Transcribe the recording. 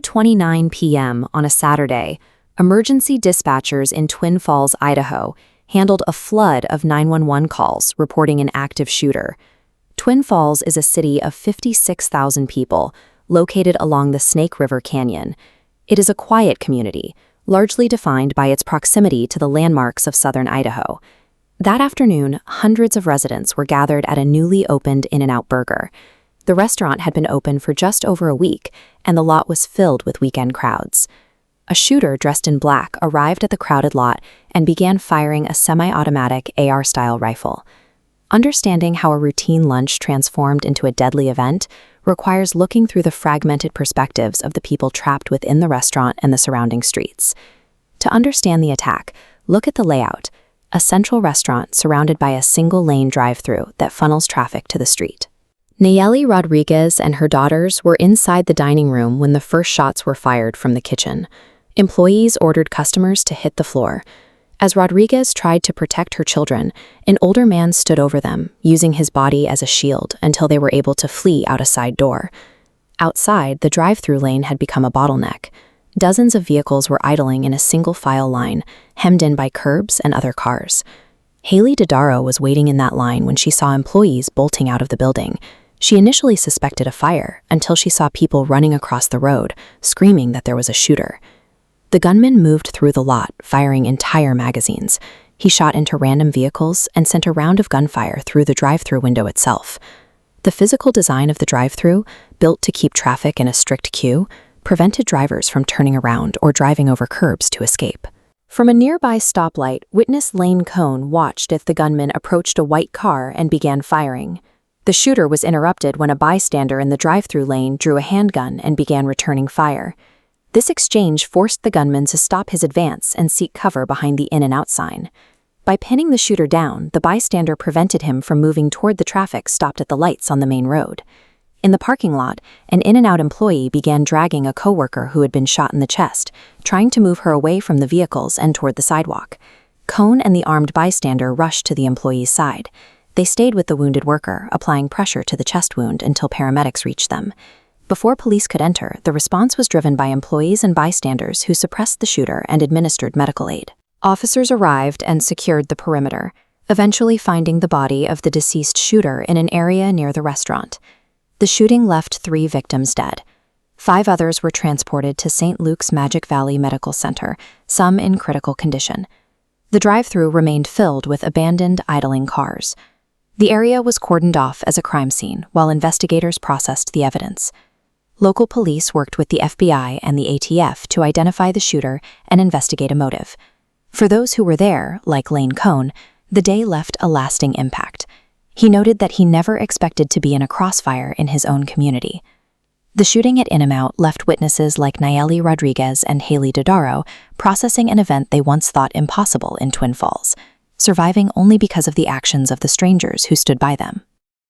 8:29 p.m. on a Saturday, emergency dispatchers in Twin Falls, Idaho, handled a flood of 911 calls reporting an active shooter. Twin Falls is a city of 56,000 people located along the Snake River Canyon. It is a quiet community, largely defined by its proximity to the landmarks of southern Idaho. That afternoon, hundreds of residents were gathered at a newly opened In-N-Out Burger. The restaurant had been open for just over a week, and the lot was filled with weekend crowds. A shooter dressed in black arrived at the crowded lot and began firing a semi-automatic AR-style rifle. Understanding how a routine lunch transformed into a deadly event requires looking through the fragmented perspectives of the people trapped within the restaurant and the surrounding streets. To understand the attack, look at the layout: a central restaurant surrounded by a single-lane drive-through that funnels traffic to the street. Nayeli Rodriguez and her daughters were inside the dining room when the first shots were fired from the kitchen. Employees ordered customers to hit the floor. As Rodriguez tried to protect her children, an older man stood over them, using his body as a shield until they were able to flee out a side door. Outside, the drive-through lane had become a bottleneck. Dozens of vehicles were idling in a single-file line, hemmed in by curbs and other cars. Haley Dodaro was waiting in that line when she saw employees bolting out of the building. She initially suspected a fire until she saw people running across the road, screaming that there was a shooter. The gunman moved through the lot, firing entire magazines. He shot into random vehicles and sent a round of gunfire through the drive-through window itself. The physical design of the drive-through, built to keep traffic in a strict queue, prevented drivers from turning around or driving over curbs to escape. From a nearby stoplight, witness Lane Cohn watched as the gunman approached a white car and began firing. The shooter was interrupted when a bystander in the drive-through lane drew a handgun and began returning fire. This exchange forced the gunman to stop his advance and seek cover behind the In-N-Out sign. By pinning the shooter down, the bystander prevented him from moving toward the traffic stopped at the lights on the main road. In the parking lot, an In-N-Out employee began dragging a coworker who had been shot in the chest, trying to move her away from the vehicles and toward the sidewalk. Cohn and the armed bystander rushed to the employee's side. They stayed with the wounded worker, applying pressure to the chest wound until paramedics reached them. Before police could enter, the response was driven by employees and bystanders who suppressed the shooter and administered medical aid. Officers arrived and secured the perimeter, eventually finding the body of the deceased shooter in an area near the restaurant. The shooting left 3 victims dead. 5 others were transported to St. Luke's Magic Valley Medical Center, some in critical condition. The drive-through remained filled with abandoned, idling cars. The area was cordoned off as a crime scene while investigators processed the evidence. Local police worked with the FBI and the ATF to identify the shooter and investigate a motive. For those who were there, like Lane Cohn, the day left a lasting impact. He noted that he never expected to be in a crossfire in his own community. The shooting at In-N-Out left witnesses like Nayeli Rodriguez and Haley Dodaro processing an event they once thought impossible in Twin Falls, surviving only because of the actions of the strangers who stood by them.